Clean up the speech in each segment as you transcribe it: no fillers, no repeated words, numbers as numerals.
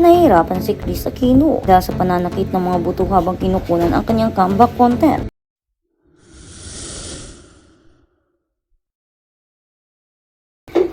Nahihirapan si Kris Aquino dahil sa pananakit ng mga buto habang kinukunan ang kanyang comeback content.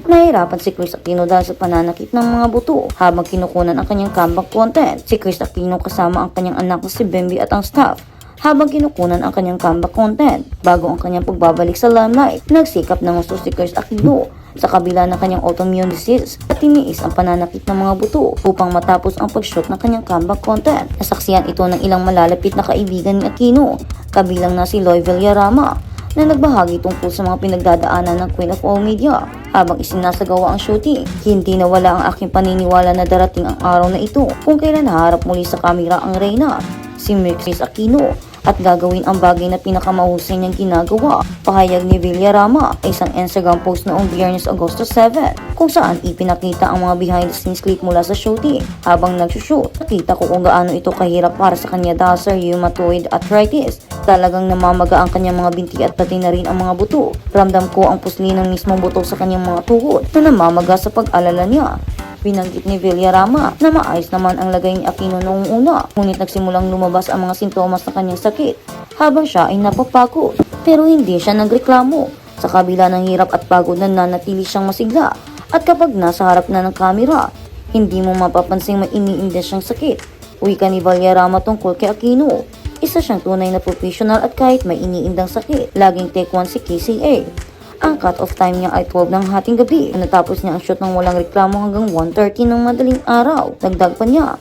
Nahihirapan si Kris Aquino dahil sa pananakit ng mga buto habang kinukunan ang kanyang comeback content. Si Kris Aquino kasama ang kanyang anak na si Bemby at ang staff habang kinukunan ang kanyang comeback content. Bago ang kanyang pagbabalik sa limelight, nagsikap ng gusto si Kris Aquino sa kabila ng kanyang autoimmune disease at tiniis ang pananakit ng mga buto upang matapos ang pag-shoot ng kanyang comeback content. Nasaksiyan ito ng ilang malalapit na kaibigan ni Aquino, kabilang na si Loy Villarama, na nagbahagi tungkol sa mga pinagdadaanan ng Queen of All Media habang isinasagawa ang shooting. Hindi nawala ang aking paniniwala na darating ang araw na ito kung kailan haharap muli sa kamera ang Reyna, si Kris Aquino, at gagawin ang bagay na pinakamahusay niyang ginagawa. Pahayag ni Villarama ay isang Instagram post noong Biyernes Agosto 7 kung saan ipinakita ang mga behind the scenes clip mula sa shooting. Habang nagsushoot, nakita ko kung gaano ito kahirap para sa kanya dahil sa rheumatoid arthritis. Talagang namamaga ang kanyang mga binti at pati na rin ang mga buto. Ramdam ko ang pusli ng mismong buto sa kanyang mga tuhod na namamaga sa pag-alala niya. Binanggit ni Villarama na maayos naman ang lagay ni Aquino noong una, ngunit nagsimulang lumabas ang mga sintomas ng kanyang sakit habang siya ay napapagod. Pero hindi siya nagreklamo. Sa kabila ng hirap at pagod, nananatili siyang masigla, at kapag nasa harap na ng kamera, hindi mo mapapansing may iniinda siyang sakit. Wika ni Villarama tungkol kay Aquino. Isa siyang tunay na professional at kahit may iniindang sakit, laging take one si KCA. Ang cut-off time niya ay 12 ng hating gabi. Natapos niya ang shoot ng walang reklamo hanggang 1:30 ng madaling araw. Dagdag pa niya,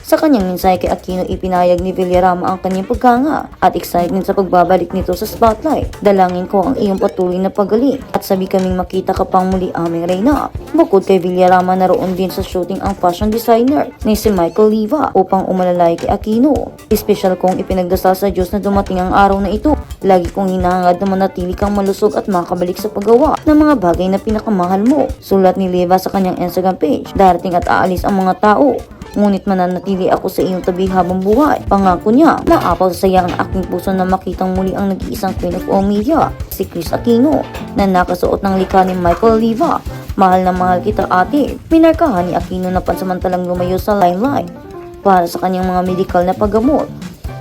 sa kanyang mensahe kay Aquino, ipinayag ni Villarama ang kanyang pagkanga at excitement sa pagbabalik nito sa spotlight. Dalangin ko ang iyong patuloy na pagaling at sabi kaming makita ka pang muli, aming Reyna. Bukod kay Villarama, naroon din sa shooting ang fashion designer ni si Michael Liva upang umalalay kay Aquino. Espesyal kong ipinagdasal sa Diyos na dumating ang araw na ito. Lagi kong hinahangad na manatili kang malusog at makabalik sa paggawa ng mga bagay na pinakamahal mo. Sulat ni Liva sa kanyang Instagram page. Darating at aalis ang mga tao, ngunit mananatili ako sa iyong tabi habang buhay. Pangako niya, maapaw sa saya ang aking puso na makitang muli ang nag-iisang Queen of All Media, si Kris Aquino, na nakasuot ng likha ni Michael Liva. Mahal na mahal kita, ate. Pinarkahan ni Aquino na pansamantalang lumayo sa limelight para sa kanyang mga medical na paggamot.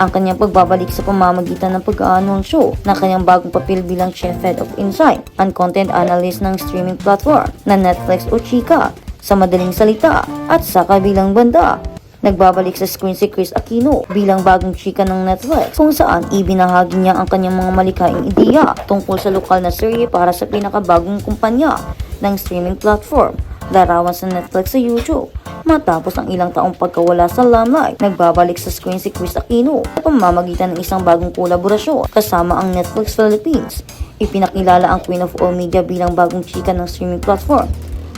Ang kanyang pagbabalik sa pamamagitan ng pag-aanuang show na kanyang bagong papel bilang Chief Head of Insight and Content Analyst ng streaming platform na Netflix o Chika. Sa madaling salita at sa kabilang banda, nagbabalik sa screen si Kris Aquino bilang bagong chika ng Netflix kung saan ibinahagi niya ang kanyang mga malikaing ideya tungkol sa lokal na serye para sa pinakabagong kumpanya ng streaming platform, larawan sa Netflix sa YouTube. Matapos ang ilang taong pagkawala sa limelight, nagbabalik sa screen si Kris Aquino sa pamamagitan ng isang bagong kolaborasyon kasama ang Netflix Philippines. Ipinakilala ang Queen of All Media bilang bagong chika ng streaming platform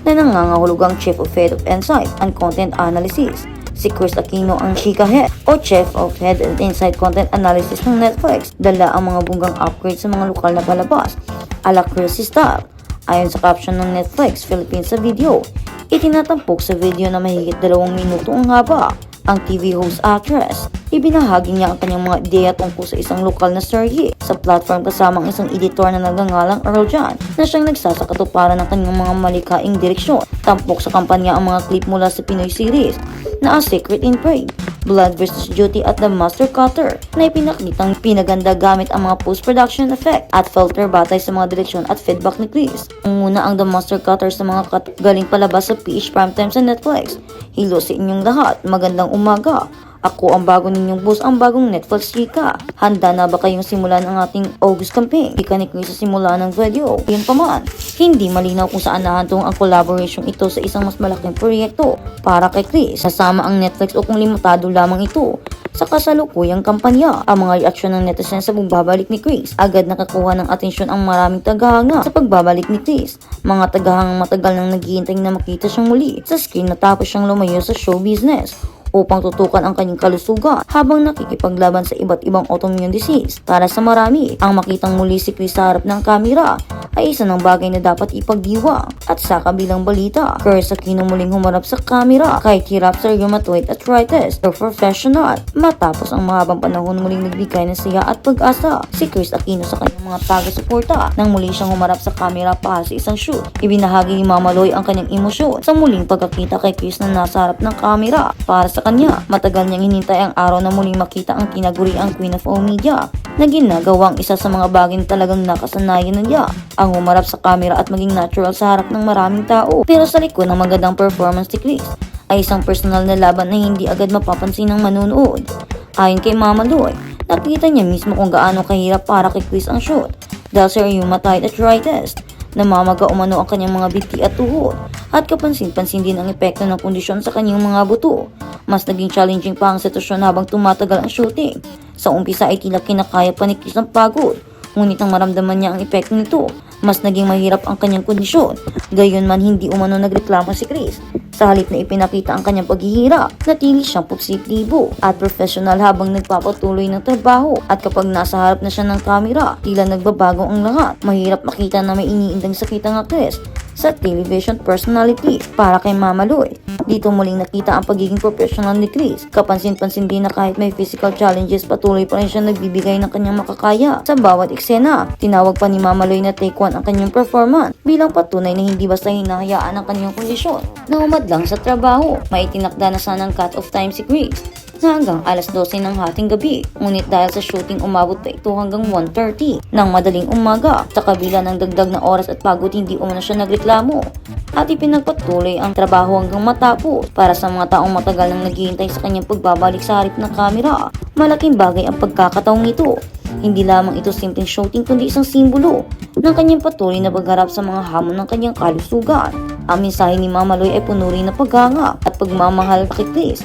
na nangangahulugang Chief of Head of Insight and Content Analysis. Si Kris Aquino ang Chika Head o Chief of Head and Insight Content Analysis ng Netflix. Dala ang mga bunggang upgrade sa mga lokal na palabas ala Kris style. Ayon sa caption ng Netflix Philippines sa video, itinatampok sa video na mahigit 2 minuto ang haba. Ang TV host actress, ibinahagi niya ang kanyang mga ideya tungkol sa isang lokal na serye sa platform kasama ang isang editor na nagngangalang Earl John na siyang nagsasakatuparan ng kanyang mga malikaing direksyon. Tampok sa kampanya ang mga clip mula sa Pinoy series na A Secret in Pride, Blood vs. Duty at The Master Cutter na ipinakitang pinaganda gamit ang mga post-production effect at filter batay sa mga direksyon at feedback ni Kris. Muna ang The Master Cutter sa mga galing palabas sa PH Primetime sa Netflix. Hello sa inyong lahat, magandang umaga. Ako ang bago ninyong boss, ang bagong Netflix chika. Handa na ba kayong simulan ang ating August campaign? Ika ni Kris sa simula ng video. Yun pa man, hindi malinaw kung saan nahantong ang collaboration ito sa isang mas malaking proyekto para kay Kris. Kasama ang Netflix o kung limitado lamang ito sa kasalukuyang kampanya. Ang mga reaksyon ng netizens sa pagbabalik ni Kris, agad nakakuha ng atensyon ang maraming tagahanga sa pagbabalik ni Kris. Mga tagahangang matagal nang naghihintay na makita siyang muli sa screen natapos siyang lumayo sa show business upang tutukan ang kanyang kalusugan habang nakikipaglaban sa iba't ibang autoimmune disease. Para sa marami, ang makitang muli si Kris sa harap ng kamera ay isa ng bagay na dapat ipagdiwang. At sa kabilang balita, Chris Aquino muling humarap sa kamera kahit hirap sa rheumatoid arthritis o professional. Matapos ang mahabang panahon muling nagbigay ng siya at pag-asa si Chris Aquino sa kanyang mga taga-suporta nang muli siyang humarap sa kamera para sa isang shoot. Ibinahagi ni Mama Loy ang kanyang emosyon sa muling pagkakita kay Chris na nasa harap ng kamera. Para sa kanya, matagal niyang hinintay ang araw na muling makita ang tinaguriang Queen of All Media na ginagawang isa sa mga bagay na talagang nakasanayan na niya, ang humarap sa camera at maging natural sa harap ng maraming tao. Pero sa likod ng magandang performance ni Chris ay isang personal na laban na hindi agad mapapansin ng manonood. Ayon kay Mama Loy, nakita niya mismo kung gaano kahirap para kay Chris ang shoot dahil sa rheumatoid arthritis. Namamaga umano ang kanyang mga biti at tuhod at kapansin-pansin din ang epekto ng kondisyon sa kanyang mga buto. Mas naging challenging pa ang sitwasyon habang tumatagal ang shooting. Sa umpisa ay tila kinakaya pa ni Chris ang pagod, ngunit nang maramdaman niya ang epekto nito, mas naging mahirap ang kanyang kondisyon. Gayunman hindi umano nagreklamo si Chris. Sa halip na ipinakita ang kanyang paghihirap, natili siyang positibo at professional habang nagpapatuloy ng trabaho. At kapag nasa harap na siya ng kamera, tila nagbabago ang lahat. Mahirap makita na may iniindang sakit ang actress sa television personality. Para kay Mama Loy, dito muling nakita ang pagiging professional ni Chris. Kapansin-pansin din na kahit may physical challenges, patuloy pa rin siya nagbibigay ng kanyang makakaya sa bawat eksena. Tinawag pa ni Mama Loy na take one ang kanyang performance bilang patunay na hindi basta hinahayaan ang kanyang kondisyon na umadlang sa trabaho. May itinakda na sanang cut-off time si Chris na hanggang alas 12 ng hating gabi. Ngunit dahil sa shooting umabot pa ito hanggang 1:30 ng madaling umaga. Sa kabila ng dagdag na oras at pagod, hindi umano siya nagreklamo at ipinagpatuloy ang trabaho hanggang matapos. Para sa mga taong matagal nang naghihintay sa kanyang pagbabalik sa harap ng kamera, malaking bagay ang pagkakataong ito. Hindi lamang ito simpleng shooting kundi isang simbolo ng kanyang patuloy na pagharap sa mga hamon ng kanyang kalusugan. Ang mensahe ni Mama Loy ay puno rin ng paghanga at pagmamahal kay Chris.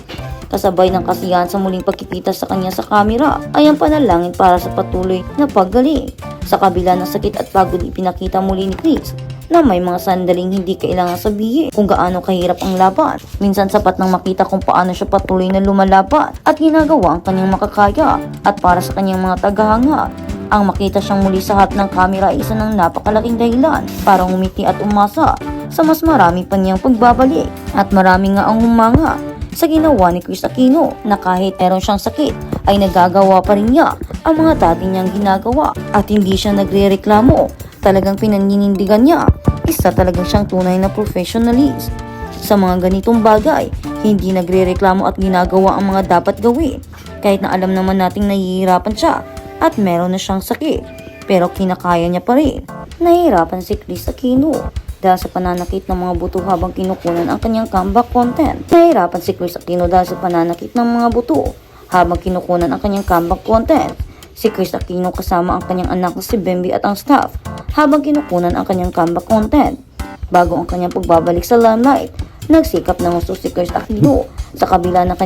Kasabay ng kasiyahan sa muling pagkikita sa kanya sa kamera ay ang panalangin para sa patuloy na paggaling. Sa kabila ng sakit at pagod, ipinakita muli ni Chris na may mga sandaling hindi kailangan sabihin kung gaano kahirap ang laban. Minsan sapat nang makita kung paano siya patuloy na lumalaban at ginagawa ang kanyang makakaya. At para sa kanyang mga tagahanga, ang makita siyang muli sa harap ng kamera ay isa ng napakalaking dahilan para umiti at umasa sa mas marami pa niyang pagbabalik. At marami nga ang humanga sa ginawa ni Chris Aquino na kahit meron siyang sakit ay nagagawa pa rin niya ang mga dati niyang ginagawa at hindi siya nagrereklamo. Talagang pinaninindigan niya. Isa talagang siyang tunay na professionalist sa mga ganitong bagay. Hindi nagrereklamo at ginagawa ang mga dapat gawin kahit na alam naman nating nahihirapan siya at meron na siyang sakit, pero kinakaya niya pa rin. Nahihirapan si Chris Aquino dahil sa pananakit ng mga buto habang kinukunan ang kanyang comeback content. Nahihirapan si Chris Aquino dahil sa pananakit ng mga buto habang kinukunan ang kanyang comeback content. Si Chris Aquino kasama ang kanyang anak na si Bemby at ang staff habang kinukunan ang kanyang comeback content. Bago ang kanyang pagbabalik sa limelight, nagsikap ng gusto si Chris Aquino sa kabila ng kanyang